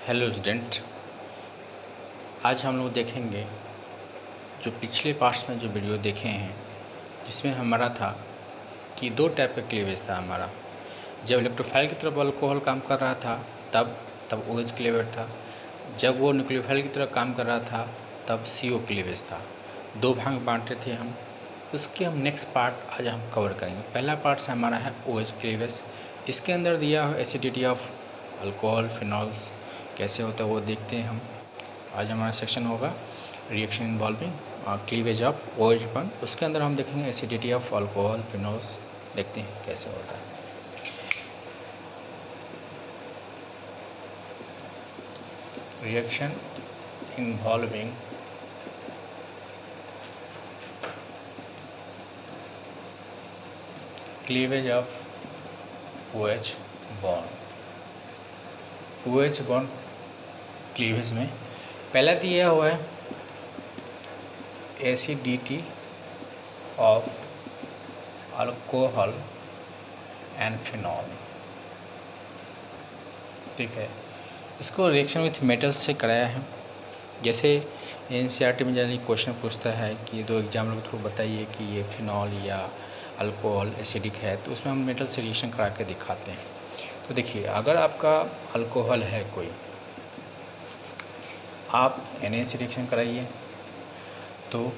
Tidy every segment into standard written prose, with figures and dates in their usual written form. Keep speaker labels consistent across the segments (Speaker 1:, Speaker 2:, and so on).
Speaker 1: Hello student, आज हम लोग देखेंगे जो पिछले पार्ट्स में जो वीडियो देखे हैं जिसमें हमारा था कि दो टाइप का क्लीवेज था हमारा। जब इलेक्ट्रोफाइल की तरफ अल्कोहल काम कर रहा था तब OH क्लीवेज था। जब वो न्यूक्लियोफाइल की तरफ काम कर रहा था तब CO क्लीवेज था। दो भाग बांटे थे हम। उसके हम नेक्स्ट पार्ट आज हम कवर करेंगे। पहला पार्ट से हमारा है OH क्लीवेज। इसके अंदर दिया है एसिडिटी ऑफ अल्कोहल फिनॉल्स कैसे होता है वो देखते हैं हम। आज हमारा सेक्शन होगा reaction involving cleavage of OH bond. उसके अंदर हम देखेंगे एसिडिटी ऑफ अल्कोहल फिनॉल्स, देखते हैं कैसे होता है। Reaction involving cleavage of OH bond. OH bond cleavage में पहला दिया हुआ है acidity of alcohol and phenol. ठीक है, इसको रिएक्शन विथ मेटल्स से कराया है। जैसे NCERT में जनरली क्वेश्चन पूछता है कि दो एग्जाम्पल के थ्रू बताइए कि ये फिनॉल या अल्कोहल एसिडिक है, तो उसमें हम मेटल से रिएक्शन करा के दिखाते हैं। तो देखिए, अगर आपका अल्कोहल है कोई, आप Na से रिएक्शन कराइए तो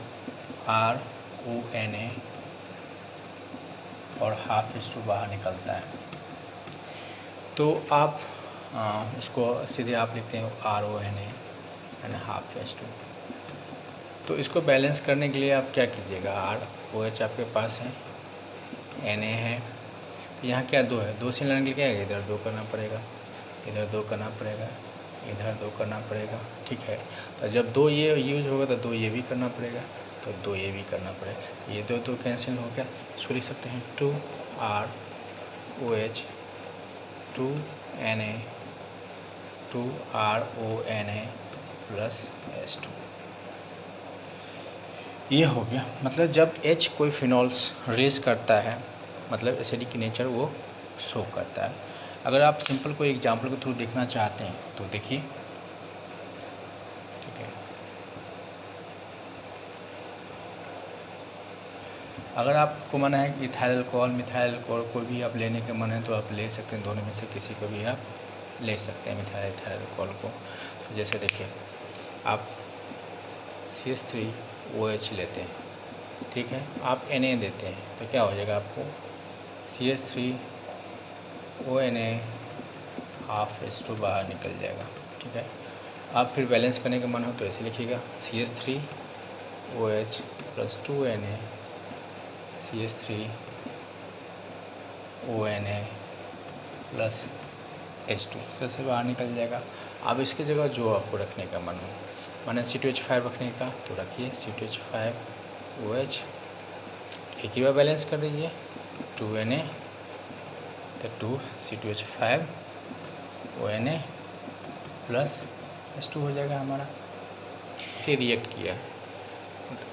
Speaker 1: RONA और ½ बाहर निकलता है। तो आप इसको सीधे आप लिखते हैं RONA एंड ½ तो इसको बैलेंस करने के लिए आप क्या कीजिएगा, OH आपके पास है, Na है, तो यहाँ क्या दो है, दो से लेने के लिए क्या है, इधर 2 करना पड़ेगा, इधर 2 करना पड़ेगा, इधर 2 करना पड़ेगा। ठीक है, तो जब 2 ये यूज होगा तो 2 ये भी करना पड़ेगा, तो 2 ये भी करना पड़ेगा। तो ये 2 कैंसिल हो गया। इसको लिख सकते हैं 2ROH 2Na 2RONA plus H2। ये हो गया। मतलब जब H कोई फिनॉल्स रिलीज करता है मतलब एसिडिक नेचर वो शो करता है। अगर आप सिंपल कोई एग्जांपल के थ्रू देखना चाहते हैं तो देखिए। ठीक है, अगर आपको मन है कि इथाइल अल्कोहल मिथाइल अल्कोहल कोई भी आप लेने के मन है तो आप ले सकते हैं, दोनों में से किसी को भी आप ले सकते हैं, मिथाइल इथाइल अल्कोहल को। तो जैसे देखिए, आप CH3OH लेते हैं, ठीक है, आप Na देते हैं तो क्या हो जाएगा, आपको CH3ONA ½ बाहर निकल जाएगा। ठीक है, आप फिर बैलेंस करने का मन हो तो ऐसे लिखिएगा CH3OH plus 2Na CH3ONA plus H2 से बाहर निकल जाएगा। अब इसकी जगह जो आपको रखने का मन हो, माने C2H5 रखने का तो रखिए C2H5OH, एक ही बार बैलेंस कर दीजिए 2Na तो 2 C2H5ONA प्लस H2 हो जाएगा हमारा। इसे रिएक्ट किया।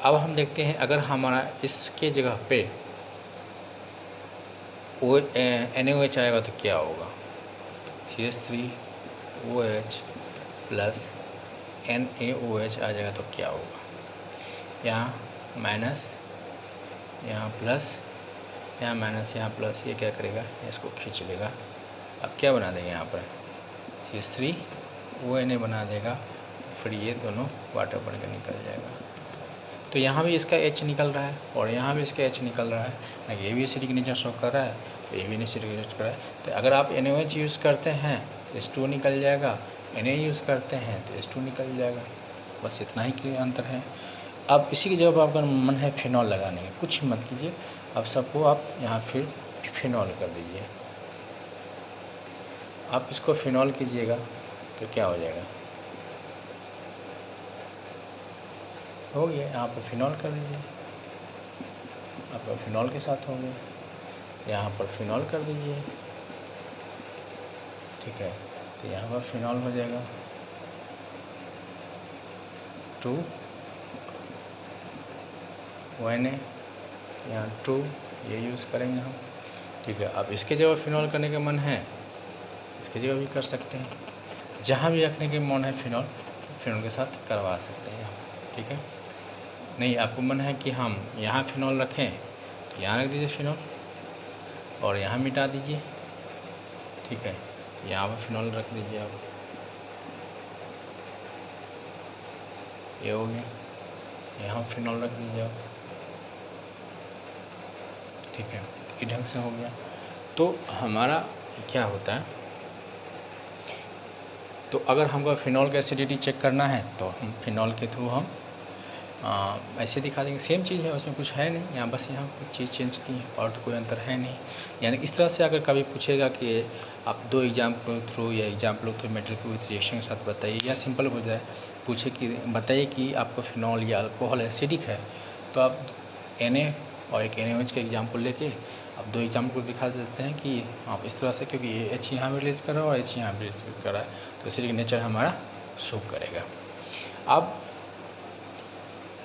Speaker 1: अब हम देखते हैं अगर हमारा इसके जगह पे NaOH आएगा तो क्या होगा, CH3OH प्लस NaOH आ जाएगा तो क्या होगा, यहाँ माइनस यहाँ प्लस यहाँ माइनस यहाँ प्लस, ये क्या करेगा, इसको खींच लेगा। अब क्या बना देगा, यहाँ पर CH3ONA बना देगा, फिर ये दोनों वाटर बन के निकल जाएगा। तो यहाँ भी इसका H निकल रहा है और यहाँ भी इसका H निकल रहा है ना, ये भी एसिडिक नेचर शो कर रहा है, तो ये भी एसिडिक नेचर कर रहा है। तो अगर आप NaOH यूज़ करते हैं तो H2 निकल जाएगा, Na यूज़ करते हैं तो H2 निकल जाएगा। बस इतना ही के अंतर है। अब इसी की जगह आपका मन है फिनॉल लगाने का, कुछ मत कीजिए, अब सबको आप यहाँ फिर फिनॉल कर दीजिए। आप इसको फिनॉल कीजिएगा तो क्या हो जाएगा, हो गया, यहाँ पर फिनॉल कर दीजिए, आपका फिनॉल के साथ हो गया, यहाँ पर फिनॉल कर दीजिए। ठीक है, तो यहाँ पर फिनॉल हो जाएगा 2Na, यहाँ 2 ये यूज़ करेंगे हम। ठीक है, अब इसके जगह फिनॉल करने का मन है, इसकी जगह भी कर सकते हैं। जहाँ भी रखने के मन है फिनॉल, तो फिनॉल के साथ करवा सकते हैं आप, ठीक है। नहीं आपको मन है कि हम यहाँ फिनॉल रखें तो यहाँ रख दीजिए फिनॉल और यहाँ मिटा दीजिए, ठीक है। तो यहाँ पर फिनॉल रख दीजिए आप, ये हो गया। यहाँ फिनॉल रख दीजिए आप, ठीक है। इस ढंग से हो गया। तो हमारा क्या होता है, तो अगर हमको फिनॉल का एसिडिटी चेक करना है तो हम फिनॉल के थ्रू हम ऐसे दिखा देंगे। सेम चीज़ है, उसमें कुछ है नहीं, यहाँ बस यहाँ कुछ चीज़ चेंज की है और तो कोई अंतर है नहीं। यानी इस तरह से अगर कभी पूछेगा कि आप 2 एग्जाम्पल थ्रू या एग्जाम्पल थ्रू मेटल को विथ रिएक्शन के साथ बताइए, या सिंपल हो जाए पूछे कि बताइए कि आपको फिनॉल या अल्कोहल एसिडिक है, तो आप Na और एक NaOH का एग्जाम्पल लेके आप 2 एग्जाम्पल को दिखा देते हैं कि आप इस तरह से, क्योंकि ये H यहाँ रिलीज कर रहा है और H यहाँ रिलीज कर रहा है, तो एसिडिक नेचर हमारा शो करेगा। अब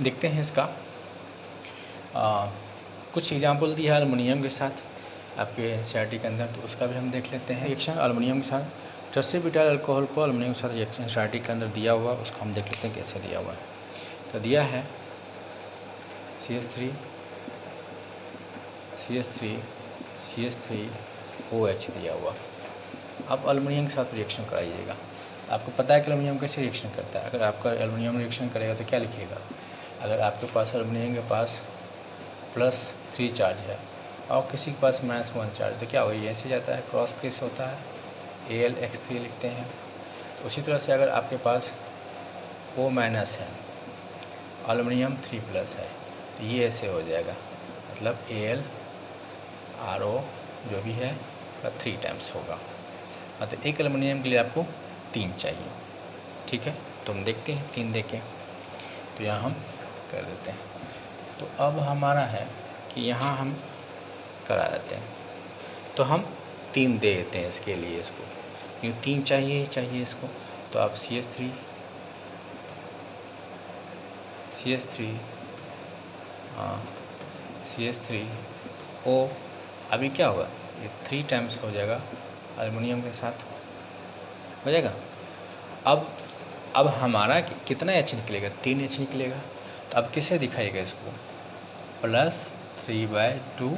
Speaker 1: देखते हैं इसका कुछ एग्जाम्पल दिया है एल्युमिनियम के साथ आपके NCERT के अंदर, तो उसका भी हम देख लेते हैं। रिएक्शन एल्युमिनियम के साथ ट्रस्टीब्यूटाइल अल्कोहल को एल्युमिनियम के साथ रिएक्शन NCERT के अंदर दिया हुआ, उसको हम देख लेते हैं कैसे दिया हुआ है। तो दिया है CH3OH दिया हुआ। अब एल्युमिनियम के साथ रिएक्शन कराइएगा। आपको पता है कि एल्युमिनियम कैसे रिएक्शन करता है। अगर आपका एल्युमिनियम रिएक्शन करेगा तो क्या लिखिएगा, अगर आपके पास एल्युमिनियम के पास +3 चार्ज है और किसी के पास -1 चार्ज, तो क्या होगा, ऐसे जाता है, क्रॉस केस होता है, AlX3 लिखते हैं। तो उसी तरह से अगर आपके पास O- है, एल्युमिनियम 3+ है, तो ये ऐसे हो जाएगा, मतलब AlRO जो भी है 3 टाइम्स होगा। मतलब एक एल्युमिनियम के लिए आपको 3 चाहिए, ठीक है। तो हम देखते हैं 3 देके, तो यहाँ हम कर देते हैं। तो अब हमारा है कि यहाँ हम करा देते हैं, तो हम 3 दे देते हैं इसके लिए, इसको यूँ 3 चाहिए ही चाहिए इसको। तो आप CH3O, अभी क्या होगा, ये 3 टाइम्स हो जाएगा एल्युमिनियम के साथ, हो जाएगा। अब हमारा कितना H निकलेगा, 3 H निकलेगा। तो अब किसे दिखाइएगा इसको, +3/2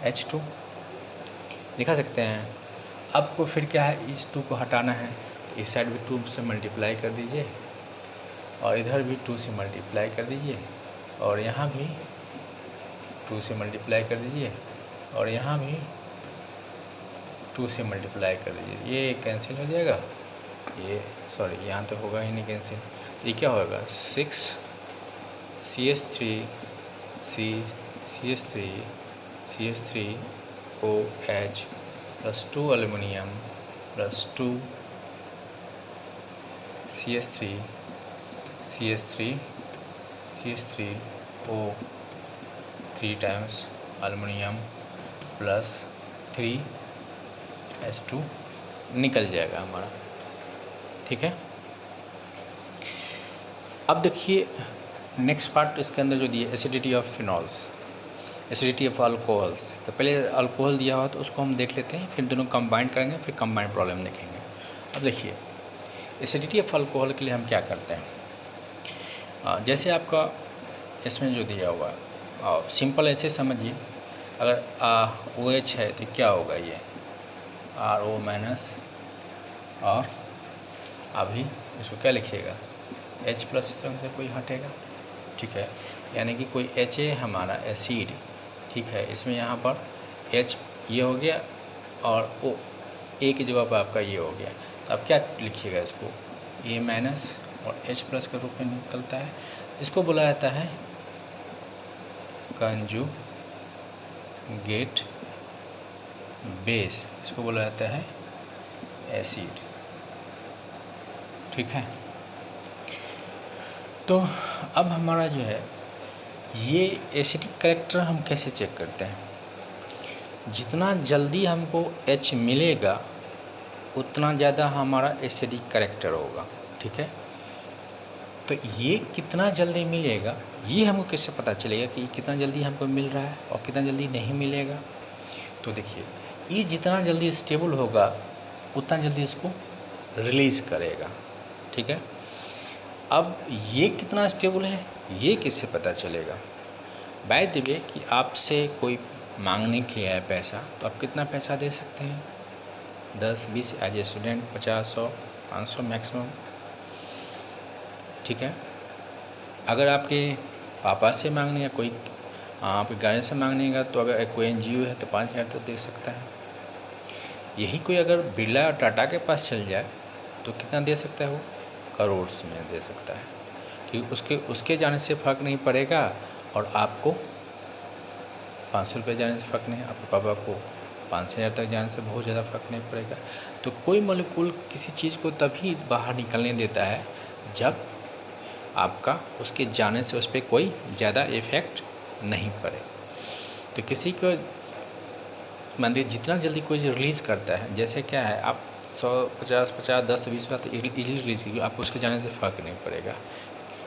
Speaker 1: H2 दिखा सकते हैं। आपको फिर क्या है, इस 2 को हटाना है, तो इस साइड भी 2 से मल्टीप्लाई कर दीजिए और इधर भी 2 से मल्टीप्लाई कर दीजिए और यहाँ भी 2 से मल्टीप्लाई कर दीजिए और यहाँ भी 2 से मल्टीप्लाई कर दीजिए। ये कैंसिल हो जाएगा, ये सॉरी यहाँ तो होगा ही नहीं कैंसिल। ये क्या होगा, 6 CH3OH +2 aluminium +2 CH3O 3 times aluminium +3 H2 निकल जाएगा हमारा, ठीक है। अब देखिए नेक्स्ट पार्ट इसके अंदर जो दिए, acidity of phenols, acidity of alcohols. तो पहले अल्कोहल दिया हुआ तो उसको हम देख लेते हैं, फिर दोनों कंबाइन करेंगे, फिर कंबाइंड प्रॉब्लम देखेंगे। अब देखिए एसिडिटी ऑफ अल्कोहल के लिए हम क्या करते हैं, जैसे आपका इसमें जो दिया हुआ है, सिंपल ऐसे समझिए, अगर OH है तो क्या होगा, ये RO- और अभी इसको क्या लिखिएगा, H+ इस तरह से कोई हटेगा, ठीक है। यानी कि कोई Ha हमारा एसिड, ठीक है, इसमें यहाँ पर H ये हो गया और O A की जगह पर आपका ये हो गया, तो आप क्या लिखिएगा, इसको A- और H+ के रूप में निकलता है। इसको बोला जाता है कंजुगेट बेस, इसको बोला जाता है एसिड, ठीक है। तो अब हमारा जो है ये एसिडिक कैरेक्टर हम कैसे चेक करते हैं, जितना जल्दी हमको H मिलेगा उतना ज़्यादा हमारा एसिडिक कैरेक्टर होगा, ठीक है। तो ये कितना जल्दी मिलेगा, ये हमको कैसे पता चलेगा कि कितना जल्दी हमको मिल रहा है और कितना जल्दी नहीं मिलेगा। तो देखिए ये जितना जल्दी स्टेबल होगा उतना जल्दी इसको रिलीज़ करेगा। ठीक है, अब ये कितना स्टेबल है ये किससे पता चलेगा? बाय द वे कि आपसे कोई मांगने के लिए आया पैसा, तो आप कितना पैसा दे सकते हैं? 10, 20 एज ए स्टूडेंट, 50, 100, 500 मैक्सिमम। ठीक है, अगर आपके पापा से मांगने या कोई आपके गार्जियन से मांगनेगा, तो अगर कोई NGO है तो 5,000 तो दे सकता है। यही कोई अगर बिरला और टाटा के पास चल जाए तो कितना दे सकता है? वो करोड़ में दे सकता है, क्योंकि उसके जाने से फ़र्क नहीं पड़ेगा और आपको 500 रुपये जाने से फ़र्क नहीं, आपके पापा को 5,000 तक जाने से बहुत ज़्यादा फ़र्क नहीं पड़ेगा। तो कोई मॉलिक्यूल किसी चीज़ को तभी बाहर निकलने देता है जब आपका उसके जाने से उस पर कोई ज़्यादा इफ़ेक्ट नहीं पड़े। तो किसी को मान लीजिए जितना जल्दी कोई रिलीज़ करता है, जैसे क्या है, आप 100, 50, 10, 20 बार ईजिली रिलीज़ कीजिए, आपको उसके जाने से फ़र्क नहीं पड़ेगा।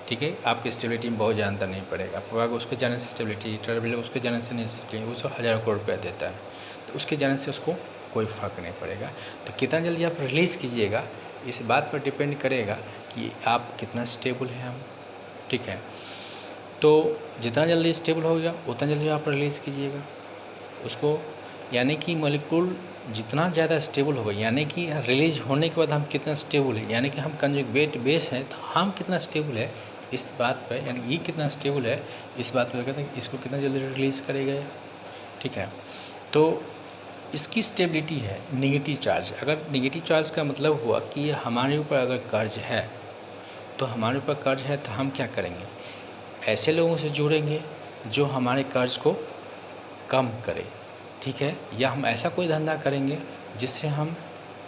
Speaker 1: ठीक है, आपकी स्टेबिलिटी में बहुत ज़्यादा नहीं पड़ेगा। आपको अगर उसके जाने से स्टेबिलिटी ट्रेवल उसके जाने से नहीं स्टेबिलिटी, उसको 1000 करोड़ रुपया देता है, तो उसके जाने से उसको कोई फ़र्क नहीं पड़ेगा। तो कितना जल्दी आप रिलीज़ कीजिएगा इस बात पर डिपेंड करेगा कि आप कितना स्टेबल हैं हम। ठीक है, तो जितना जल्दी स्टेबल होगा उतना जल्दी आप रिलीज़ कीजिएगा उसको। यानी कि मॉलिक्यूल जितना ज़्यादा स्टेबल होगा, यानी कि रिलीज होने के बाद हम कितना स्टेबल है, यानी कि हम कंजुगेट बेस हैं तो हम कितना स्टेबल है इस बात पर, यानी ये कितना स्टेबल है इस बात पर कहते हैं कि इसको कितना जल्दी रिलीज़ करेगा। ठीक है, तो इसकी स्टेबिलिटी है नेगेटिव चार्ज। अगर नेगेटिव चार्ज का मतलब हुआ कि हमारे ऊपर अगर कर्ज है, तो हमारे ऊपर कर्ज है तो हम क्या करेंगे? ऐसे लोगों से जुड़ेंगे जो हमारे कर्ज को कम करे। ठीक है, या हम ऐसा कोई धंधा करेंगे जिससे हम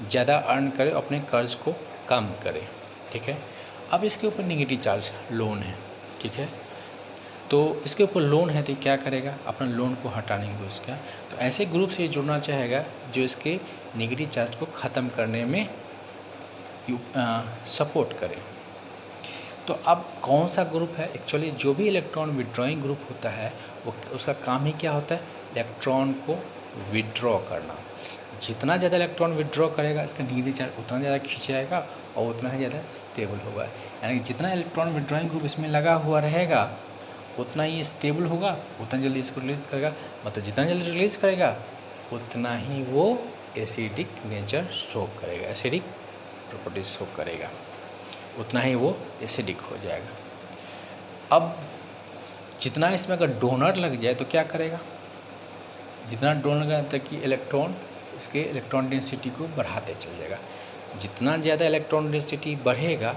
Speaker 1: ज़्यादा अर्न करें, अपने कर्ज को कम करें। ठीक है, अब इसके ऊपर नेगेटिव चार्ज लोन है। ठीक है, तो इसके ऊपर लोन है तो क्या करेगा? अपना लोन को हटाने की कोशिश किया। तो ऐसे ग्रुप से जुड़ना चाहेगा जो इसके नेगेटिव चार्ज को ख़त्म करने में सपोर्ट करे। तो अब कौन सा ग्रुप है? एक्चुअली जो भी इलेक्ट्रॉन विड्रॉइंग ग्रुप होता है वो उसका काम ही क्या होता है? इलेक्ट्रॉन को विड्रॉ करना। जितना ज़्यादा इलेक्ट्रॉन विड्रॉ करेगा इसका नेगेटिव चार्ज उतना ज़्यादा खींचाएगा और उतना ही ज़्यादा स्टेबल होगा। यानी कि जितना इलेक्ट्रॉन विड्रॉइंग ग्रुप इसमें लगा हुआ रहेगा उतना ही स्टेबल होगा, उतना जल्दी इसको रिलीज़ करेगा। मतलब जितना जल्दी रिलीज़ करेगा उतना ही वो एसिडिक नेचर शो करेगा, एसिडिक प्रॉपर्टीज शो करेगा, उतना ही वो एसिडिक हो जाएगा। अब जितना इसमें अगर डोनर लग जाए तो क्या करेगा? जितना डोनर लगा तक कि इलेक्ट्रॉन इसके इलेक्ट्रॉन डेंसिटी को बढ़ाते चल जाएगा। जितना ज़्यादा इलेक्ट्रॉन डेंसिटी बढ़ेगा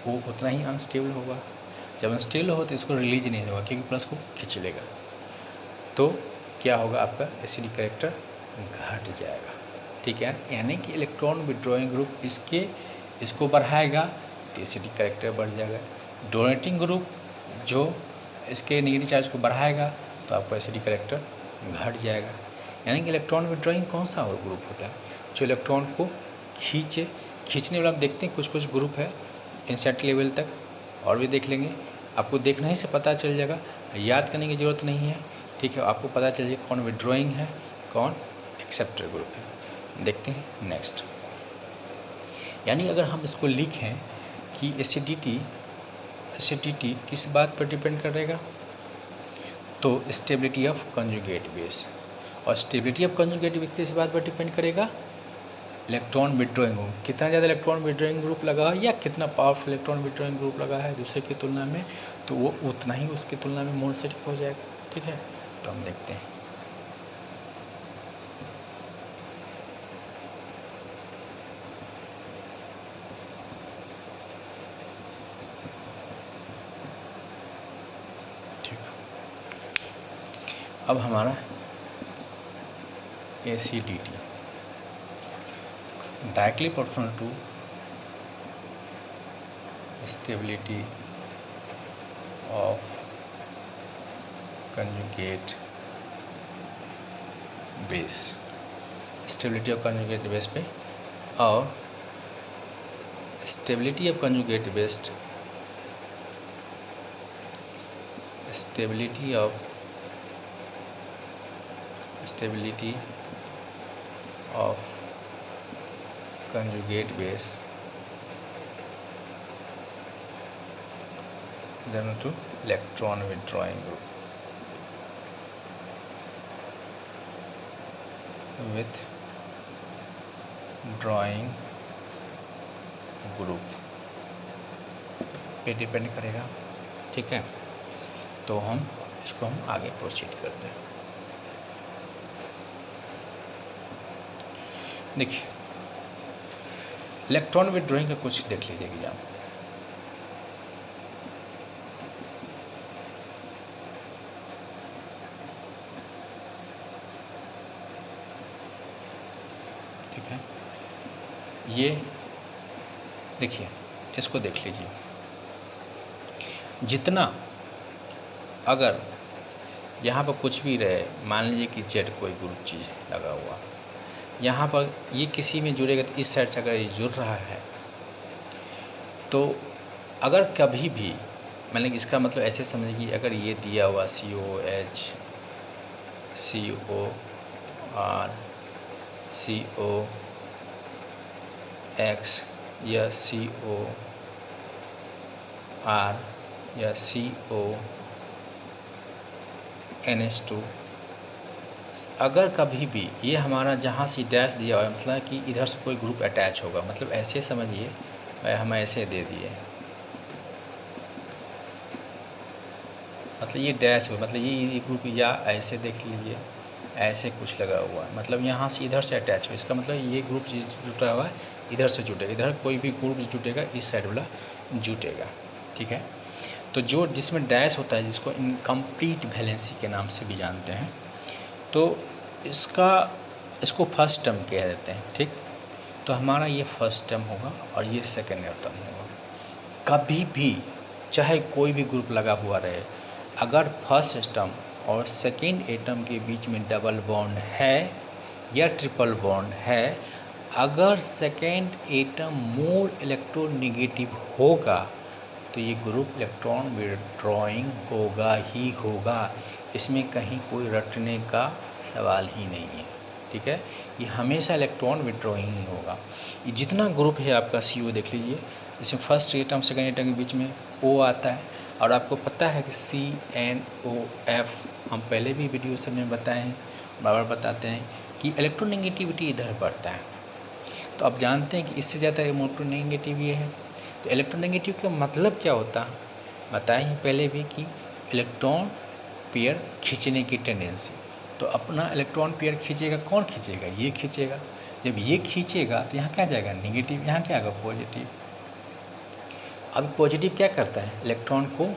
Speaker 1: वो उतना ही अनस्टेबल होगा। जब अनस्टेबल हो तो इसको रिलीज नहीं होगा क्योंकि प्लस को खींच लेगा। तो क्या होगा? आपका एसिडिक कैरेक्टर घट जाएगा। ठीक है, यानी कि इलेक्ट्रॉन विड्रॉइंग ग्रुप इसको बढ़ाएगा तो एसिडिक कैरेक्टर बढ़ जाएगा। डोनेटिंग ग्रुप जो इसके नेगेटिव चार्ज को बढ़ाएगा तो आपका एसिडिक कैरेक्टर घट जाएगा। यानी कि इलेक्ट्रॉन विड्रॉइंग कौन सा ग्रुप होता है? जो इलेक्ट्रॉन को खींचने वाला। देखते हैं कुछ ग्रुप है इंसर्ट लेवल तक, और भी देख लेंगे। आपको देखना ही से पता चल जाएगा, याद करने की ज़रूरत नहीं है। ठीक है, आपको पता चल जाएगा कौन विड्रॉइंग है कौन एक्सेप्टर ग्रुप है। देखते हैं नेक्स्ट। यानी अगर हम इसको लिखें कि एसिडिटी किस बात पर डिपेंड करेगा? तो स्टेबिलिटी ऑफ कंजुगेट बेस। और स्टेबिलिटी ऑफ कंजुगेट बेस किस बात पर डिपेंड करेगा? Electron withdrawing group. कितना ज़्यादा इलेक्ट्रॉन विड्रॉइंग ग्रुप लगा या कितना पावरफुल इलेक्ट्रॉन विड्रॉइंग ग्रुप लगा है दूसरे की तुलना में, तो वो उतना ही उसकी तुलना में मोनोलिथिक हो जाएगा। ठीक है, तो हम देखते हैं। अब हमारा acidity directly proportional to stability of conjugate base. Stability of conjugate base पे और stability of conjugate based stability of conjugate base then to electron withdrawing group with drawing group पे डिपेंड करेगा। ठीक है, तो हम आगे प्रोसीड करते हैं। देखिए इलेक्ट्रॉन विथड्रॉइंग का कुछ देख लीजिए एग्जाम। ठीक है, ये देखिए, इसको देख लीजिए। जितना अगर यहाँ पर कुछ भी रहे, मान लीजिए कि जेड कोई ग्रुप चीज़ लगा हुआ, यहाँ पर ये किसी में जुड़ेगा तो इस साइड से अगर ये जुड़ रहा है तो अगर कभी भी मैंने इसका मतलब ऐसे समझिए कि अगर ये दिया हुआ COH COR COX या COR या CONH2, अगर कभी भी ये हमारा जहाँ से डैश दिया हुआ है मतलब कि इधर से कोई ग्रुप अटैच होगा, मतलब ऐसे समझिए, हम ऐसे दे दिए, मतलब ये डैश हुआ, मतलब ये ग्रुप, या ऐसे देख लीजिए ऐसे कुछ लगा हुआ है, मतलब यहाँ से इधर से अटैच हो, इसका मतलब ये ग्रुप जुटा हुआ है इधर से जुटेगा, इधर कोई भी ग्रुप जुटेगा इस साइड वाला जुटेगा। ठीक है, तो जो जिसमें डैश होता है जिसको इनकम्प्लीट वैलेंसी के नाम से भी जानते हैं, तो इसको फर्स्ट टर्म कह देते हैं। ठीक, तो हमारा ये फर्स्ट टर्म होगा और ये सेकेंड टर्म होगा। कभी भी चाहे कोई भी ग्रुप लगा हुआ रहे, अगर फर्स्ट टर्म और सेकेंड एटम के बीच में डबल बॉन्ड है या ट्रिपल बॉन्ड है, अगर सेकेंड एटम मोर इलेक्ट्रोनेगेटिव होगा तो ये ग्रुप इलेक्ट्रॉन विथड्रॉइंग होगा ही होगा, इसमें कहीं कोई रटने का सवाल ही नहीं है। ठीक है, ये हमेशा इलेक्ट्रॉन विथड्रॉइंग ही होगा। ये जितना ग्रुप है आपका CO देख लीजिए, इसमें फर्स्ट एटम सेकेंड एटम के बीच में O आता है, और आपको पता है कि CNOF हम पहले भी वीडियो सब में बताए हैं, बार बताते हैं कि इलेक्ट्रोनेगेटिविटी इधर बढ़ता है। तो आप जानते हैं कि इससे ज़्यादा इलेक्ट्रोनेगेटिव ये है, तो इलेक्ट्रोनेगेटिव का मतलब क्या होता है बताए ही पहले भी कि इलेक्ट्रॉन पेयर खींचने की टेंडेंसी। तो अपना इलेक्ट्रॉन पेयर खींचेगा, कौन खींचेगा? ये खींचेगा। जब ये खींचेगा तो यहाँ क्या जाएगा? नेगेटिव, यहाँ क्या आएगा? पॉजिटिव। अब पॉजिटिव क्या करता है? इलेक्ट्रॉन को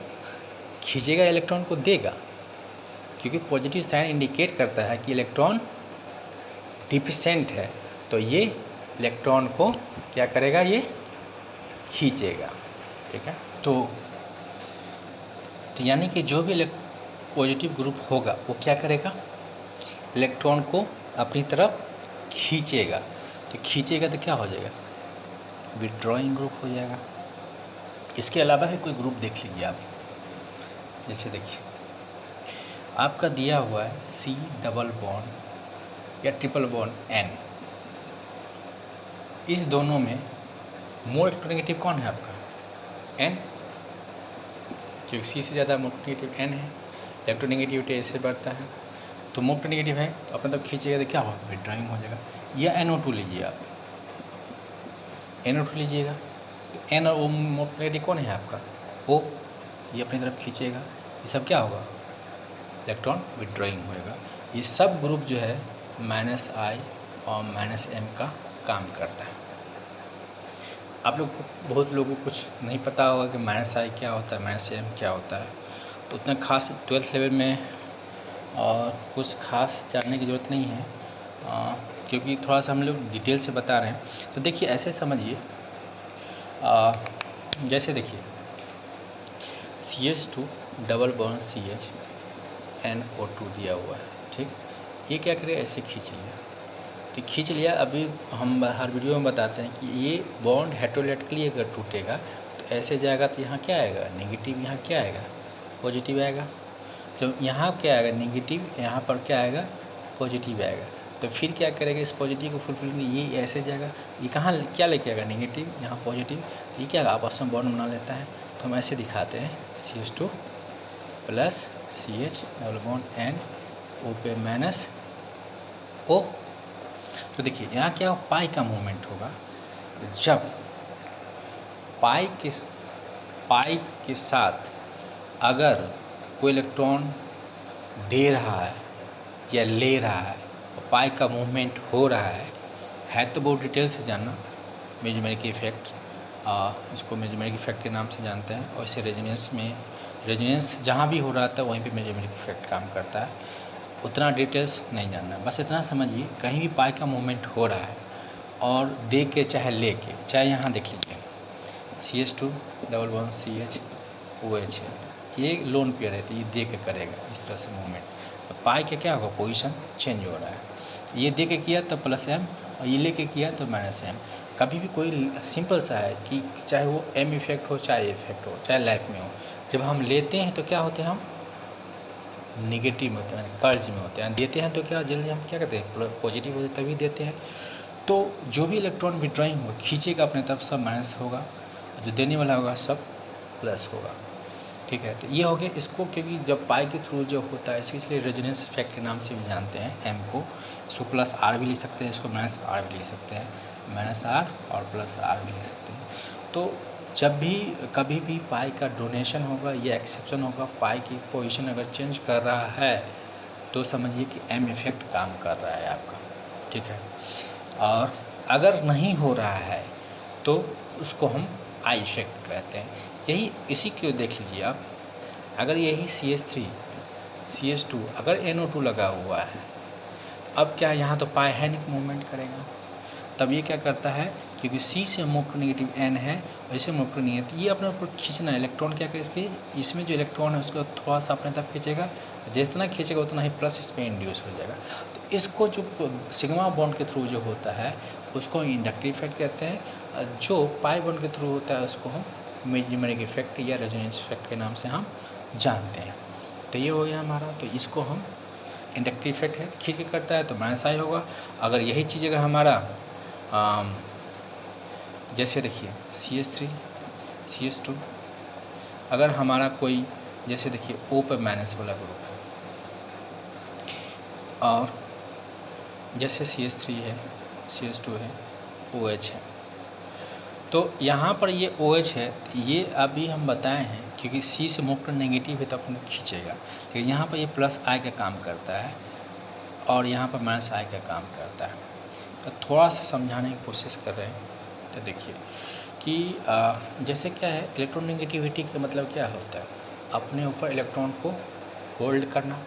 Speaker 1: खींचेगा, इलेक्ट्रॉन को देगा, क्योंकि पॉजिटिव साइन इंडिकेट करता है कि इलेक्ट्रॉन डिफिशेंट है, तो ये इलेक्ट्रॉन को क्या करेगा? ये खींचेगा। ठीक है, तो यानी कि जो भी पॉजिटिव ग्रुप होगा वो क्या करेगा? इलेक्ट्रॉन को अपनी तरफ खींचेगा। तो खींचेगा तो क्या हो जाएगा? विथड्रॉइंग ग्रुप हो जाएगा। इसके अलावा भी कोई ग्रुप देख लीजिए आप, जैसे देखिए आपका दिया हुआ है C डबल बॉन्ड या ट्रिपल बॉन्ड N, इस दोनों में मोर इलेक्ट्रोनेगेटिव कौन है आपका? N, क्योंकि C से ज़्यादा मोर इलेक्ट्रोनेगेटिव N है, इलेक्ट्रोनेगेटिविटी ऐसे बढ़ता है, तो मोर इलेक्ट्रोनेगेटिव है तो अपने तब खींचेगा तो क्या होगा? विथड्रॉइंग हो जाएगा। या NO2 लीजिए आप, NO2 लीजिएगा तो N और O मोर इलेक्ट्रोनेगेटिव कौन है आपका? O, ये अपनी तरफ खींचेगा, ये सब क्या होगा? इलेक्ट्रॉन विथड्रॉइंग होएगा। ये सब ग्रुप जो है -I और -M का काम करता है। आप लोग को, बहुत लोगों को कुछ नहीं पता होगा कि -I क्या होता है, -M क्या होता है, तो उतना खास 12th लेवल में और कुछ खास जानने की ज़रूरत नहीं है, क्योंकि थोड़ा सा हम लोग डिटेल से बता रहे हैं। तो देखिए ऐसे समझिए, जैसे देखिए CH2 double bond CH NO2 दिया हुआ है। ठीक, ये क्या करेगा? ऐसे खींच लिया, तो खींच लिया। अभी हम हर वीडियो में बताते हैं कि ये बॉन्ड हेटेरोलेटिकली अगर टूटेगा तो ऐसे जाएगा, तो यहाँ क्या आएगा? नेगेटिव, यहाँ क्या आएगा? पॉजिटिव आएगा। तो यहाँ क्या आएगा? नेगेटिव, यहाँ पर क्या आएगा? पॉजिटिव आएगा। तो फिर क्या करेगा, इस पॉजिटिव को फुलफिल, ये ऐसे जाएगा, ये कहाँ क्या लेके आएगा, नेगेटिव, यहाँ पॉजिटिव, ये क्या आपस में बॉन्ड बना लेता है। तो हम ऐसे दिखाते हैं CH2 plus CH double bond N O पे माइनस O। तो देखिए यहाँ क्या पाई का मूवमेंट होगा, जब पाई के साथ अगर कोई इलेक्ट्रॉन दे रहा है या ले रहा है, पाई का मूवमेंट हो रहा है तो बहुत डिटेल से जानना। मेजमेरिक इफेक्ट, इसको मेजमेरिक इफेक्ट के नाम से जानते हैं। और इसे रेजोनेंस जहाँ भी हो रहा था वहीं पे मेजमेरिक इफेक्ट काम करता है। उतना डिटेल्स नहीं जानना, बस इतना समझिए कहीं भी पाई का मूवमेंट हो रहा है और दे के चाहे ले के, चाहे यहाँ देख लीजिए CH2 double bond CH OH है, ये लोन पेयर है तो ये दे के करेगा इस तरह से मूवमेंट। तो पाई के क्या होगा, पोजीशन चेंज हो रहा है, ये दे के किया तो प्लस M और ये ले के किया तो माइनस M। कभी भी कोई सिंपल सा है कि चाहे वो M इफेक्ट हो चाहे इफेक्ट हो चाहे लाइफ में हो, जब हम लेते हैं तो क्या होते हैं, हम निगेटिव में होते हैं, कर्ज में होते हैं। देते हैं तो क्या जल्दी हम क्या कहते हैं, पॉजिटिव होते तभी देते हैं। तो जो भी इलेक्ट्रॉन विड्रॉइंग होगा खींचेगा अपने तरफ सब माइनस होगा, जो देने वाला होगा सब प्लस होगा। ठीक है, तो ये हो गया इसको, क्योंकि जब पाई के थ्रू जो होता है इसलिए रेजोनेंस इफेक्ट के नाम से भी जानते हैं M को। इसको प्लस R भी लिख सकते हैं, इसको माइनस R भी लिख सकते हैं, माइनस R और प्लस R भी लिख सकते हैं। तो जब भी कभी भी पाई का डोनेशन होगा या एक्सेप्शन होगा, पाई की पोजीशन अगर चेंज कर रहा है तो समझिए कि M इफेक्ट काम कर रहा है आपका। ठीक है, और अगर नहीं हो रहा है तो उसको हम I इफेक्ट कहते हैं। यही इसी को देख लीजिए आप, अगर यही CH3 CH2 अगर NO2 लगा हुआ है, अब क्या यहाँ तो पाई है नहीं, मूवमेंट करेगा, तब ये क्या करता है, क्योंकि C से मूव टू नेगेटिव N है और इसे मूव टू नहीं है, तो ये अपने ऊपर खींचना है। इलेक्ट्रॉन क्या करे, इसके इसमें जो इलेक्ट्रॉन है उसको थोड़ा सा अपने तरफ खींचेगा, जितना खींचेगा उतना ही प्लस इसमें इंड्यूस हो जाएगा। तो इसको जो सिग्मा बॉन्ड के थ्रू जो होता है उसको इंडक्टिव इफेक्ट कहते हैं, जो पाई बॉन्ड के थ्रू होता है उसको हम मेजमेरिक इफेक्ट या रेजोनेंस इफेक्ट के नाम से हम जानते हैं। तो ये हो गया हमारा, तो इसको हम इंडक्टिव इफेक्ट है, खींच के करता है तो माइनस I होगा। अगर यही चीज़ अगर हमारा जैसे देखिए CH3 CH2 अगर हमारा कोई जैसे देखिए O पर माइनस वाला ग्रुप है और जैसे CH3 है CH2 है OH है, तो यहाँ पर ये OH है, ये अभी हम बताए हैं क्योंकि C से मूव कर नेगेटिव है तो अपने खींचेगा, लेकिन यहाँ पर ये प्लस I का काम करता है और यहाँ पर माइनस I का काम करता है। तो थोड़ा सा समझाने की कोशिश कर रहे हैं। तो देखिए कि जैसे क्या है, इलेक्ट्रॉन नेगेटिविटी का मतलब क्या होता है, अपने ऊपर इलेक्ट्रॉन को होल्ड करना।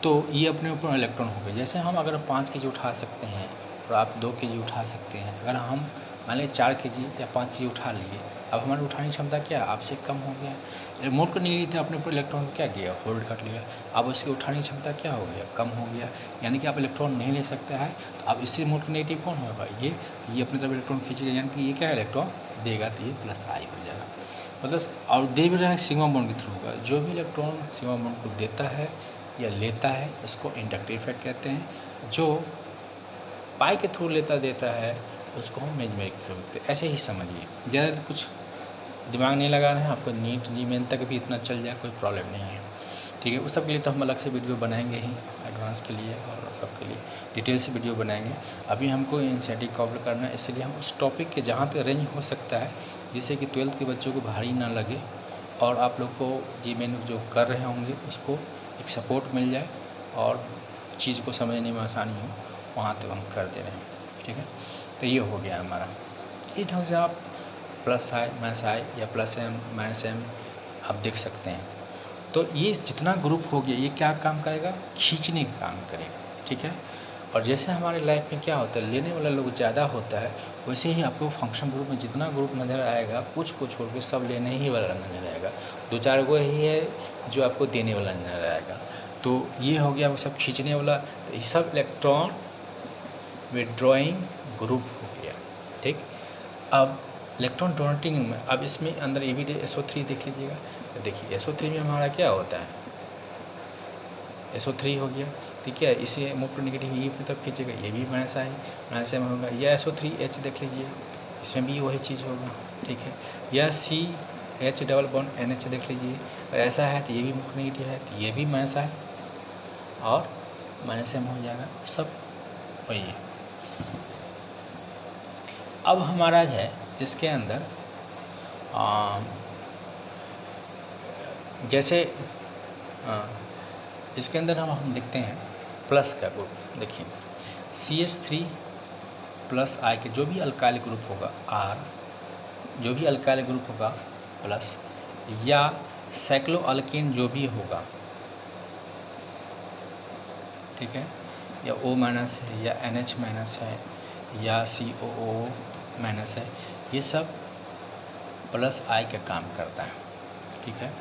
Speaker 1: तो ये अपने ऊपर इलेक्ट्रॉन हो गए, जैसे हम अगर 5 kg उठा सकते हैं और आप 2 kg उठा सकते हैं, अगर हम मान लीजिए 4 kg या 5 kg उठा लिए, अब हमारी उठाने की क्षमता क्या आपसे कम हो गया, मूव करने के लिए थे अपने ऊपर इलेक्ट्रॉन को क्या किया, होल्ड कर लिया, अब उसकी उठाने की क्षमता क्या हो गया, कम हो गया, यानी कि आप इलेक्ट्रॉन नहीं ले सकते हैं। तो अब इससे मूव का नेगेटिव कौन होगा, ये अपनी तरफ इलेक्ट्रॉन खींचेगा, यानी कि ये क्या इलेक्ट्रॉन देगा तो ये प्लस I हो जाएगा। मतलब और दे भी रहा है सिग्मा बॉन्ड के थ्रू होगा, जो भी इलेक्ट्रॉन सिग्मा बॉन्ड को देता है या लेता है उसको इंडक्टिव इफेक्ट कहते हैं, जो पाई के थ्रू लेता देता है उसको हम मेजमेरिक इफेक्ट कहते हैं। ऐसे ही समझिए, ज़्यादा कुछ दिमाग नहीं लगा रहे हैं, आपको नीट जी तक भी इतना चल जाए कोई प्रॉब्लम नहीं है। ठीक है, उस सब के लिए तो हम अलग से वीडियो बनाएंगे ही, एडवांस के लिए और सबके लिए डिटेल से वीडियो बनाएंगे। अभी हमको एनसीईआरटी कवर करना है, इसलिए हम उस टॉपिक के जहाँ तक रेंज हो सकता है जिससे कि 12th के बच्चों को भारी ना लगे और आप लोग को जी जो कर रहे होंगे उसको एक सपोर्ट मिल जाए और चीज़ को समझने में आसानी हो, वहाँ तक हम कर दे रहे हैं। ठीक है, तो ये हो गया हमारा। इस ढंग से आप प्लस I माइनस I या प्लस M माइनस M आप देख सकते हैं। तो ये जितना ग्रुप हो गया ये क्या काम करेगा, खींचने का काम करेगा। ठीक है, और जैसे हमारे लाइफ में क्या होता है, लेने वाला लोग ज़्यादा होता है, वैसे ही आपको फंक्शन ग्रुप में जितना ग्रुप नज़र आएगा कुछ को छोड़ के सब लेने ही वाला नज़र आएगा, 2-4 गो ही है जो आपको देने वाला नज़र आएगा। तो ये हो गया वो सब खींचने वाला, तो ये सब इलेक्ट्रॉन विड्रॉइंग ग्रुप हो गया। ठीक, अब इलेक्ट्रॉन डोनेटिंग में अब इसमें अंदर ये भी SO3 देख लीजिएगा। तो देखिए SO3 में हमारा क्या होता है, SO3 हो गया, तो ठीक है। इसे मूव टू नेगेटिव ये की तरफ खींचेगा, ये भी माइनस आई होगा। या SO3H देख लीजिए, इसमें भी वही चीज़ होगा, ठीक है। या CH डबल बॉन्ड NH देख लीजिए, अगर ऐसा है तो ये भी मूव टू नेगेटिव है, तो ये भी माइनस आई और माइनस एम हो जाएगा, सब वही है। अब हमारा है इसके अंदर जैसे इसके अंदर हम देखते हैं प्लस का ग्रुप। देखिए CH3 प्लस I के जो भी अल्काइल ग्रुप होगा R, जो भी अल्काइल ग्रुप होगा प्लस, या साइक्लोअल्केन जो भी होगा, ठीक है, या O माइनस है या NH माइनस है या COO माइनस है, ये सब प्लस I का काम करता है, ठीक है।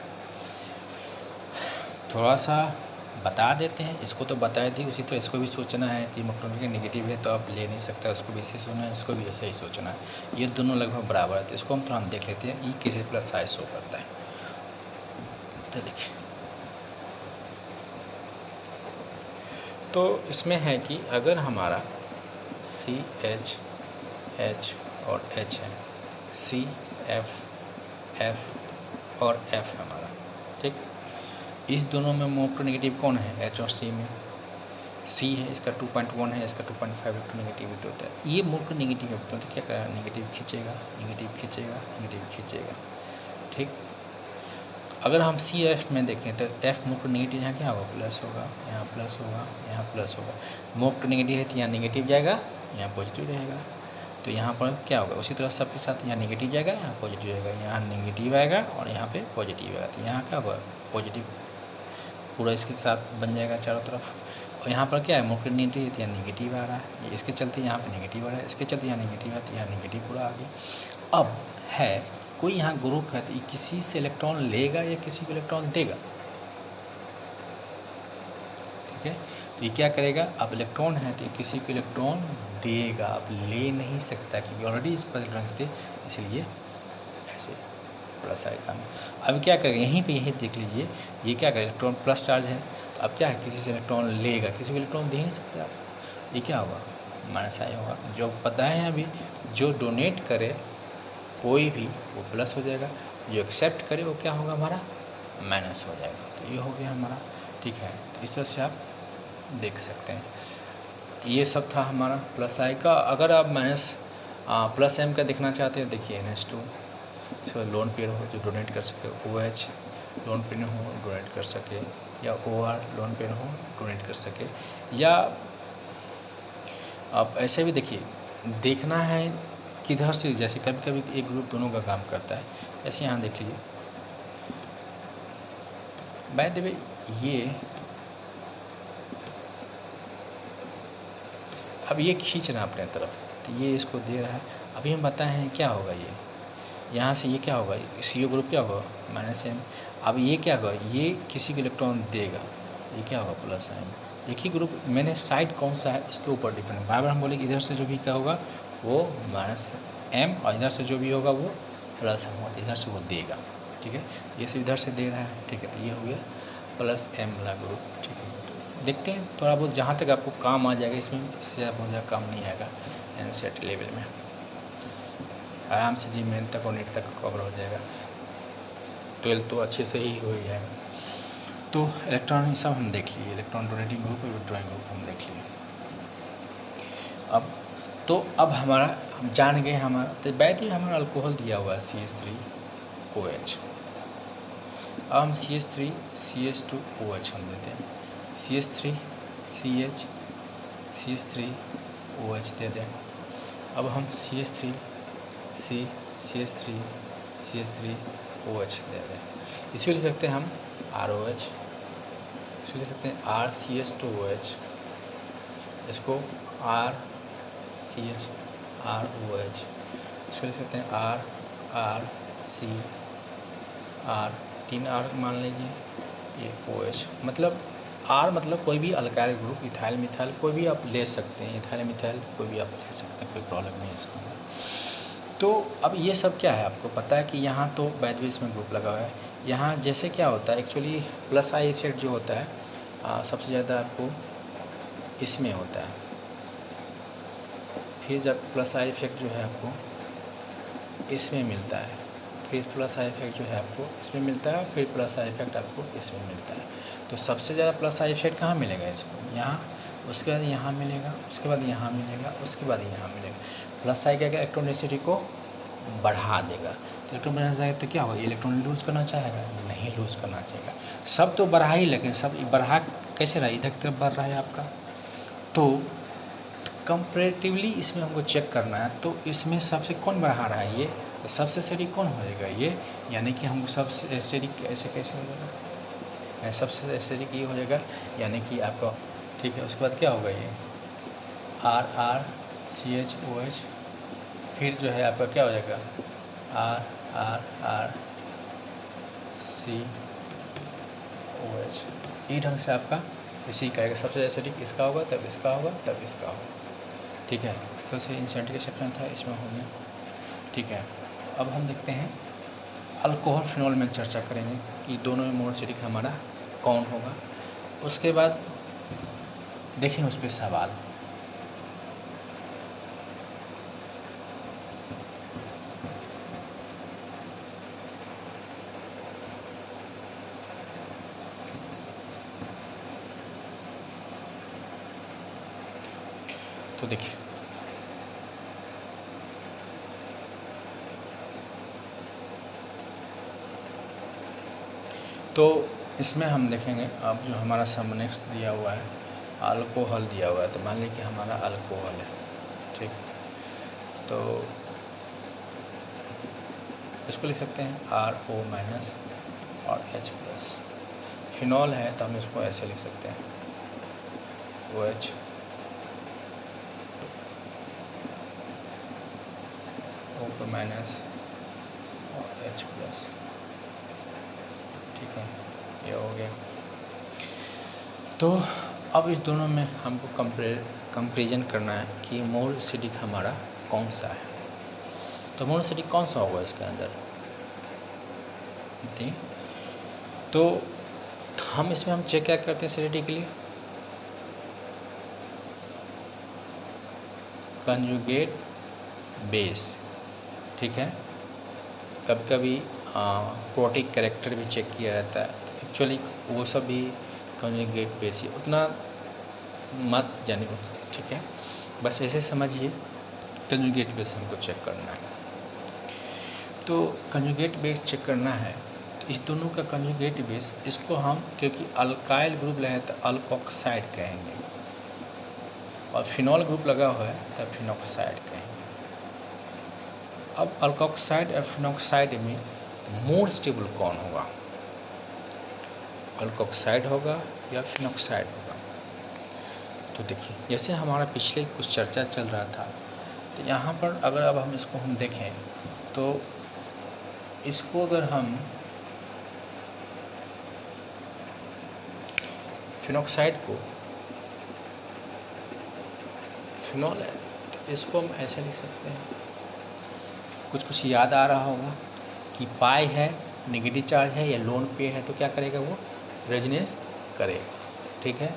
Speaker 1: थोड़ा सा बता देते हैं, इसको तो बता दिए, उसी तरह इसको भी सोचना है कि इलेक्ट्रॉनिक नेगेटिव है तो आप ले नहीं सकता, उसको भी ऐसे सोचना है, इसको भी ऐसे ही सोचना है। ये दोनों लगभग बराबर है, तो इसको हम थोड़ा देख लेते हैं। ई कैसे प्लस आई शो करता है, तो देखिए, तो इसमें है कि अगर हमारा CH H और H है, C F F और F हमारा, ठीक, इस दोनों में मूव टू नेगेटिव कौन है? H और C में C है, इसका 2.1 है, इसका 2.5 टू नेगेटिविटी होता है। ये मूव टू नेगेटिव होता है, तो क्या करेगा? नेगेटिव खींचेगा, नेगेटिव खींचेगा, नेगेटिव खींचेगा, ठीक। अगर हम CF में देखें तो F मूव टू नेगेटिव यहाँ क्या होगा? प्लस होगा, यहाँ प्लस होगा, यहाँ प्लस होगा। मूव टू नेगेटिव है तो यहाँ नेगेटिव जाएगा, यहाँ पॉजिटिव रहेगा, तो यहाँ पर क्या होगा? उसी तरह सबके साथ यहाँ नेगेटिव जाएगा, यहाँ पॉजिटिव आएगा, यहाँ नेगेटिव आएगा और यहाँ पे पॉजिटिव आएगा, तो यहाँ क्या होगा? पॉजिटिव पूरा इसके साथ बन जाएगा चारों तरफ। और यहाँ पर क्या है? मूव टू नेगेटिव है तो यहाँ नेगेटिव आ रहा है, इसके चलते यहाँ पे नेगेटिव आ रहा है, इसके चलते यहाँ नेगेटिव है तो यहाँ नेगेटिव पूरा आ गया। अब है कोई यहाँ ग्रुप है तो ये किसी से इलेक्ट्रॉन लेगा या किसी को इलेक्ट्रॉन देगा, ठीक है। तो ये क्या करेगा? अब इलेक्ट्रॉन है तो किसी को इलेक्ट्रॉन देगा, अब ले नहीं सकता क्योंकि ऑलरेडी इसके पास इलेक्ट्रॉन थे, इसलिए ऐसे प्लस आई काम। अब क्या करेगा? यहीं पे यही देख लीजिए, ये क्या करेगा? इलेक्ट्रॉन प्लस चार्ज है, तो अब क्या है? किसी से इलेक्ट्रॉन लेगा, किसी को इलेक्ट्रॉन दे नहीं सकता, ये क्या होगा? माइनस आई होगा। जो पता है अभी, जो डोनेट करे कोई भी वो प्लस हो जाएगा, जो एक्सेप्ट करे वो क्या होगा? हमारा माइनस हो जाएगा। तो ये हो गया हमारा, ठीक है। तो इस तरह से आप देख सकते हैं। तो ये सब था हमारा प्लस आई का। अगर आप माइनस प्लस एम का देखना चाहते हैं, देखिए NH2 इसका लोन पेयर हो जो डोनेट कर सके, OH लोन पेयर हो डोनेट कर सके, या OR लोन पेयर हो डोनेट कर सके, या आप ऐसे भी देखिए, देखना है किधर से, जैसे कभी कभी एक ग्रुप दोनों का काम करता है, ऐसे यहाँ देख लीजिए। बाय द वे ये अब ये खींच रहा है अपने तरफ, तो ये इसको दे रहा है। अभी हम बताए हैं क्या होगा, ये यहाँ से ये क्या होगा? CO ग्रुप क्या होगा? Minus M. अब ये क्या होगा? ये किसी को इलेक्ट्रॉन देगा, ये क्या होगा? Plus M. एक ही ग्रुप, मैंने साइड कौन सा है उसके ऊपर डिपेंड है। बार बार हम बोले इधर से जो भी क्या होगा वो माइनस एम, और इधर से जो भी होगा वो प्लस एम, और इधर से वो देगा, ठीक है। ये से इधर से दे रहा है, ठीक है। तो ये हो गया प्लस एम वाला ग्रुप, ठीक है। तो देखते हैं थोड़ा बहुत जहाँ तक आपको काम आ जाएगा, इसमें इससे ज़्यादा बहुत ज़्यादा काम नहीं आएगा। NCERT लेवल में आराम से जी मेन तक और नेट तक कवर हो जाएगा। 12 तो अच्छे से ही हो ही जाएगा। तो इलेक्ट्रॉन सब हम देख लिए, इलेक्ट्रॉन डोनेटिंग ग्रुप और विड्रॉइंग ग्रुप हम देख लिए। अब हमारा हम जान गए हमारा, तो बैटरी हमारा अल्कोहल दिया हुआ है CH3OH। अब हम CH3CH2OH हम देते हैं, CH3OH दे दें। अब हम CH3OH दे दें। इसी लिख सकते हैं हम ROH, इसको लिख सकते हैं RCH2OH, इसको RCHROH, इसको लिख सकते हैं RRCR, 3 R मान लीजिए, ये OH। मतलब R मतलब कोई भी अल्काइल ग्रुप, इथाइल मिथाइल कोई भी आप ले सकते हैं, इथाइल मिथाइल कोई भी आप ले सकते हैं, कोई प्रॉब्लम नहीं है इसके अंदर। तो अब ये सब क्या है आपको पता है कि यहाँ तो बैच बेस में ग्रुप लगा हुआ है। यहाँ जैसे क्या होता है एक्चुअली प्लस आई इफेक्ट जो होता है सबसे ज़्यादा आपको इसमें होता है। फिर जब प्लस आई इफेक्ट जो है आपको इसमें मिलता है, फिर प्लस आई इफेक्ट जो है आपको इसमें मिलता है, फिर प्लस आई इफेक्ट आपको इसमें मिलता है। तो सबसे ज़्यादा प्लस आई इफेक्ट कहाँ मिलेगा इसको? यहाँ, उसके बाद यहाँ मिलेगा, उसके बाद यहाँ मिलेगा, उसके बाद यहाँ मिलेगा। प्लस आई क्या क्या इलेक्ट्रॉनिसिटी को बढ़ा देगा। तो इलेक्ट्रॉन बढ़ा जाएगा तो क्या होगा? इलेक्ट्रॉन लूज़ करना चाहेगा? नहीं लूज़ करना चाहेगा। सब तो बढ़ा ही, लेकिन सब बढ़ा कैसे रहा? इधर की तरफ बढ़ रहा है आपका। तो कंपैरेटिवली इसमें हमको चेक करना है, तो इसमें सबसे कौन बढ़ा रहा है? ये। तो सबसे एसिडिक कौन हो जाएगा? ये। यानी कि हमको सबसे एसिडिक ऐसे कैसे हो जाएगा? सबसे एसिडिक ये हो जाएगा, यानी कि आपका, ठीक है। उसके बाद क्या होगा? ये RrCH फिर जो है आपका क्या हो जाएगा? RrCOH। ई ढंग से आपका इसी करेगा। सबसे एसिडिक इसका होगा, तब इसका होगा, तब इसका होगा, ठीक है। तो से इंसेंटिक एक्सेप्शन था, इसमें हो गया, ठीक है। अब हम देखते हैं अल्कोहल फिनॉल में चर्चा करेंगे कि दोनों में मोर एसिडिक हमारा कौन होगा। उसके बाद देखेंगे उस पर सवाल। तो देखिए, तो इसमें हम देखेंगे अब जो हमारा सब नेक्स्ट दिया हुआ है अल्कोहल दिया हुआ है। तो मान लीजिए कि हमारा अल्कोहल है, ठीक। तो इसको लिख सकते हैं RO- और H+। फिनॉल है तो हम इसको ऐसे लिख सकते हैं OH O- और H+, ठीक है। ये हो गया। तो अब इस दोनों में हमको कंपेरिजन करना है कि मोर एसिडिक हमारा कौन सा है। तो मोर एसिडिक कौन सा होगा इसके अंदर? ठीक। तो हम इसमें हम चेक क्या करते हैं एसिडिटी के लिए? कंजुगेट बेस, ठीक है। कभी कभी प्रोटिक कैरेक्टर भी चेक किया जाता है। एक्चुअली वो सब भी कंजुगेट बेस ही, उतना मत जानिए, ठीक है। बस ऐसे समझिए कंजुगेट बेस हमको चेक करना है। तो कंजुगेट बेस चेक करना है, तो इस दोनों का कंजुगेट बेस, इसको हम क्योंकि अल्काइल ग्रुप लगा है तो अल्कोक्साइड कहेंगे, और फिनॉल ग्रुप लगा हुआ है तब फिनॉक्साइड कहेंगे। अब अल्कोक्साइड और फिनॉक्साइड में मोर स्टेबल कौन होगा? अल्कोक्साइड होगा या फिनॉक्साइड होगा? तो देखिए, जैसे हमारा पिछले कुछ चर्चा चल रहा था, तो यहाँ पर अगर अब हम इसको हम देखें तो इसको अगर हम फिनॉक्साइड को, फिनॉल है तो इसको हम ऐसे लिख सकते हैं, कुछ याद आ रहा होगा कि पाई है, नेगेटिव चार्ज है या लोन पे है, तो क्या करेगा? वो रेजोनेंस करेगा, ठीक है।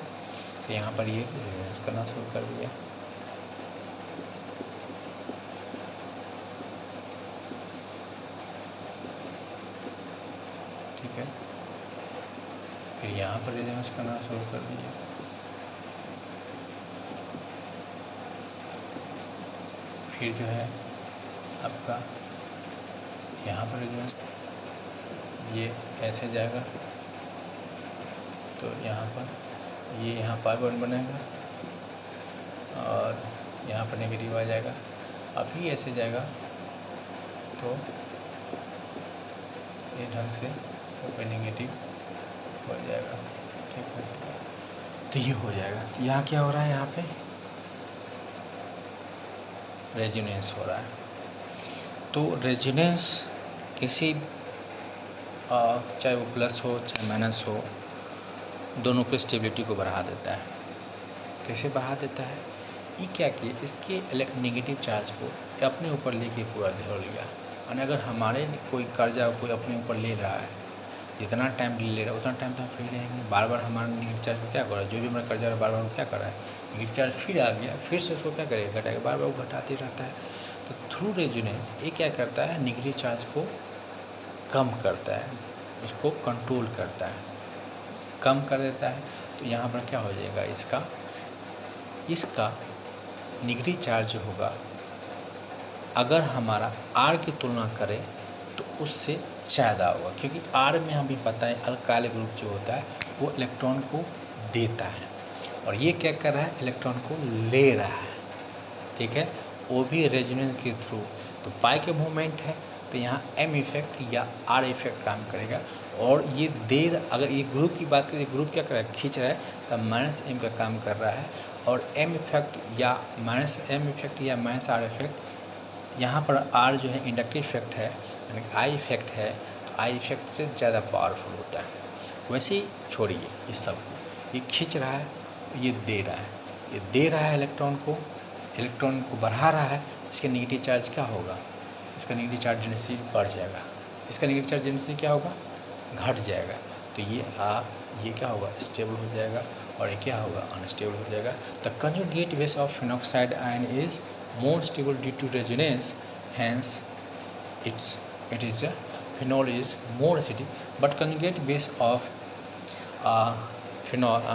Speaker 1: तो यहाँ पर ये रेजोनेंस करना शुरू कर दिया, ठीक है। फिर यहाँ पर रेजोनेंस करना शुरू कर दिया, फिर जो है आपका यहाँ पर रेजोनेंस, ये ऐसे जाएगा तो यहाँ पर ये यहाँ पाई बॉन्ड बनेगा और यहाँ पर नेगेटिव आ जाएगा, अब फिर ऐसे जाएगा तो ये ढंग से ऊपर नेगेटिव हो जाएगा, ठीक है। तो ये हो जाएगा। तो यहाँ क्या हो रहा है? यहाँ पे रेजोनेंस हो रहा है। तो रेजोनेंस किसी चाहे वो प्लस हो चाहे माइनस हो, दोनों की स्टेबिलिटी को बढ़ा देता है। कैसे बढ़ा देता है? ये क्या किया, इसके नेगेटिव चार्ज को अपने ऊपर लेके पूरा धो लिया। और अगर हमारे कोई कर्जा कोई अपने ऊपर ले रहा है जितना टाइम ले रहा है उतना टाइम तो हम फ्री रहेंगे। बार बार हमारा नेगेटिव चार्ज को क्या कर रहा है, जो भी हमारा कर जा रहा है बार बार क्या कर रहा है, नेगेटिव चार्ज फिर आ गया, फिर से उसको क्या करेगा, घटाएगा, बार बार वो घटाते रहता है। तो थ्रू रेजोनेंस ये क्या करता है, नेगेटिव चार्ज को कम करता है, उसको कंट्रोल करता है, कम कर देता है। तो यहाँ पर क्या हो जाएगा, इसका नेगेटिव चार्ज होगा अगर हमारा आर की तुलना करें तो उससे ज़्यादा होगा, क्योंकि आर में हमें पता है अल्काइल ग्रुप जो होता है वो इलेक्ट्रॉन को देता है और ये क्या कर रहा है, इलेक्ट्रॉन को ले रहा है। ठीक है, वो भी रेजोनेंस के थ्रू। तो पाई के मूवमेंट है तो यहाँ एम इफेक्ट या आर इफेक्ट काम करेगा। और ये देर, अगर ये ग्रुप की बात करें, ग्रुप क्या कर रहा है, खींच रहा है, तब माइनस एम का काम कर रहा है। और एम इफेक्ट या माइनस एम इफेक्ट या माइनस आर इफेक्ट, यहाँ पर आर जो है इंडक्टिव इफेक्ट है, यानी आई इफेक्ट है, तो आई इफेक्ट से ज़्यादा पावरफुल होता है। वैसे ही छोड़िए इस सब को, ये खींच रहा है, ये दे रहा है, ये दे रहा है इलेक्ट्रॉन को बढ़ा रहा है। इसके नेगेटिव चार्ज क्या होगा, इसका नेगेटिव चार्ज डेंसिटी बढ़ जाएगा, इसका नेगेटिव चार्ज डेंसिटी क्या होगा, घट जाएगा। तो ये क्या होगा, स्टेबल हो जाएगा, और ये क्या होगा, अनस्टेबल हो जाएगा। The conjugate base of phenoxide ion is more stable due to resonance, hence it is a phenol is more acidic, but conjugate base of phenol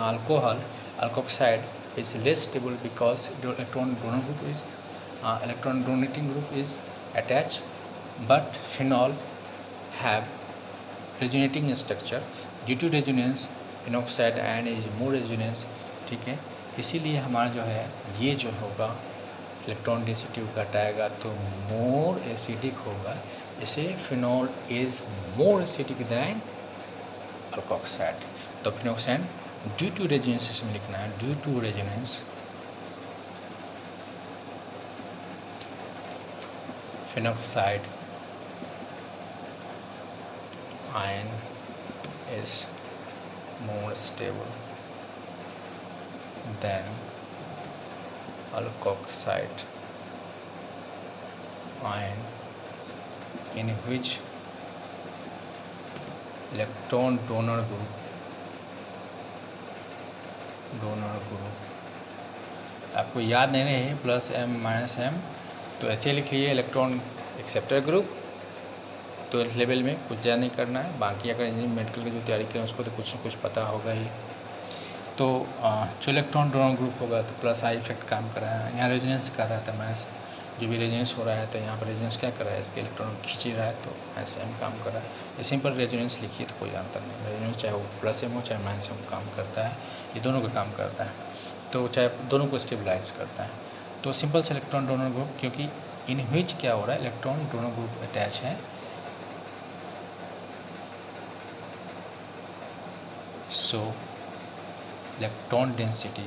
Speaker 1: alkoxide is less stable because the electron donor group is electron donating group is attached, but phenol have resonating structure. Due to resonance phenoxide ion is more resonance। ठीक है, इसीलिए हमारा जो है ये जो होगा electron density घटाएगा तो मोर एसिडिक होगा। इसे phenol is more acidic than alkoxide. तो फिनॉक्साइड ड्यू टू रेजोनेंस इसमें लिखना है, due to resonance phenoxide ion is more stable than alkoxide ion, in which electron donor group आपको याद नहीं है प्लस एम माइनस एम, तो ऐसे लिखिए इलेक्ट्रॉन एक्सेप्टर ग्रुप। तो इस लेवल में कुछ ज़्यादा नहीं करना है, बाकी अगर इंजीनियरिंग मेडिकल की जो तैयारी करें उसको तो कुछ न कुछ पता होगा ही। तो जो इलेक्ट्रॉन डोनर ग्रुप होगा तो प्लस आई इफेक्ट काम कर रहा है, यहाँ रेजोनेंस कर रहा था माइनस, जो भी रेजोनेंस हो रहा है तो यहाँ पर रेजोनेंस क्या कर रहा है, इसके इलेक्ट्रॉन खींच रहा है, तो माइनस एम काम कर रहा है। ये सिंपल रेजोनेंस लिखिए तो कोई अंतर नहीं, रेजोनेंस चाहे वो प्लस एम हो चाहे माइनस एम काम करता है, ये दोनों का काम करता है, तो चाहे दोनों को स्टेबलाइज करता है। तो सिंपल से इलेक्ट्रॉन डोनर ग्रुप, क्योंकि इन व्हिच क्या हो रहा है, इलेक्ट्रॉन डोनर ग्रुप अटैच है, सो इलेक्ट्रॉन डेंसिटी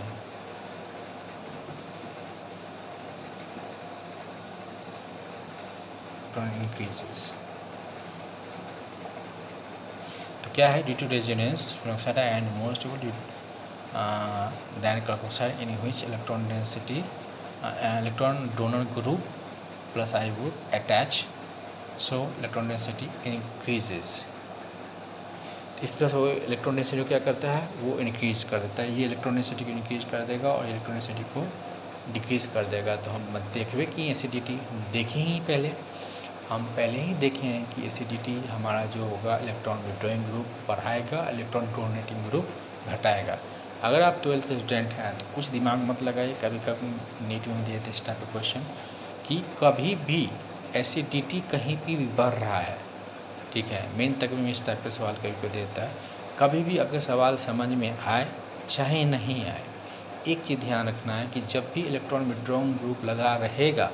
Speaker 1: इंक्रीजेस। तो क्या है, due to resonance phenoxide and more stable than carboxide in which electron density electron donor group plus I would attach, so electron density increases. इस तरह से वो electron density क्या करता है, वो इंक्रीज़ कर देता है, ये इलेक्ट्रॉन डेंसिटी को इंक्रीज़ कर देगा और इलेक्ट्रॉन डेंसिटी को डिक्रीज़ कर देगा। तो हम देखिए कि एसिडिटी देखें ही पहले, हम पहले ही देखे हैं कि एसिडिटी हमारा जो होगा इलेक्ट्रॉन विड्रॉइंग ग्रुप बढ़ाएगा, इलेक्ट्रॉन डोनेटिंग ग्रुप घटाएगा। अगर आप 12th के स्टूडेंट हैं तो कुछ दिमाग मत लगाइए, कभी कभी नीट में दिए थे इस टाइप का क्वेश्चन कि कभी भी एसिडिटी कहीं भी बढ़ रहा है, ठीक है, मेन तक में इस टाइप का सवाल कभी को देता है। कभी भी अगर सवाल समझ में आए चाहे नहीं आए, एक चीज़ ध्यान रखना है कि जब भी इलेक्ट्रॉन विड्रॉइंग ग्रुप लगा रहेगा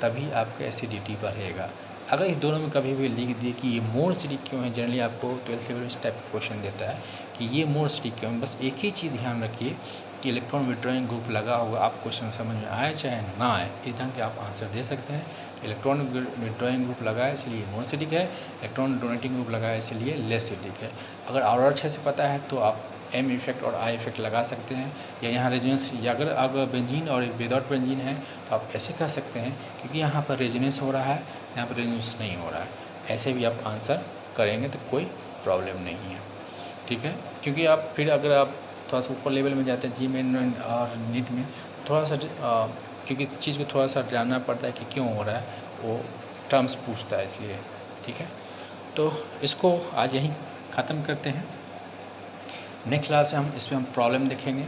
Speaker 1: तभी आपका एसिडिटी बढ़ेगा। अगर इस दोनों में कभी भी लिख दिए कि ये मोर एसिडिक क्यों है, जनरली आपको 12th लेवल में इस टाइप का क्वेश्चन देता है कि ये मोर एसिडिक क्यों है, बस एक ही चीज़ ध्यान रखिए कि इलेक्ट्रॉन विड्रॉइंग ग्रुप लगा होगा, आप क्वेश्चन समझ में आए चाहे ना आए, इस ढंग के आप आंसर दे सकते हैं कि इलेक्ट्रॉन विड्रॉइंग ग्रुप लगा है इसलिए मोर एसिडिक है, इलेक्ट्रॉन डोनेटिंग ग्रुप लगा है इसलिए लेस एसिडिक है। अगर और अच्छे से पता है तो आप एम इफेक्ट और आई इफेक्ट लगा सकते हैं, या यहाँ रेजोनेंस, या अगर बेंजीन और विदाउट बेंजीन है तो आप ऐसे कह सकते हैं क्योंकि यहाँ पर रेजोनेंस हो रहा है, यहाँ पर रेजोनेंस नहीं हो रहा है, ऐसे भी आप आंसर करेंगे तो कोई प्रॉब्लम नहीं है, ठीक है। क्योंकि आप फिर अगर आप थोड़ा सा ऊपर लेवल में जाते हैं GMAT और नीट में, थोड़ा सा क्योंकि चीज़ को थोड़ा सा जानना पड़ता है कि क्यों हो रहा है, वो टर्म्स पूछता है इसलिए, ठीक है। तो इसको आज यहीं ख़त्म करते हैं। नेक्स्ट क्लास में हम इसमें प्रॉब्लम देखेंगे,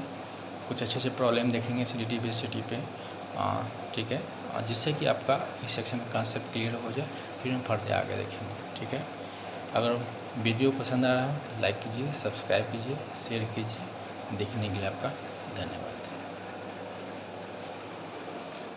Speaker 1: कुछ अच्छे प्रॉब्लम देखेंगे CDT BCT पे, ठीक है, जिससे कि आपका इस सेक्शन का कॉन्सेप्ट क्लियर हो जाए, फिर हम फर्दर आगे देखेंगे, ठीक है। अगर वीडियो पसंद आ रहा है तो लाइक कीजिए, सब्सक्राइब कीजिए, शेयर कीजिए। देखने के लिए आपका धन्यवाद।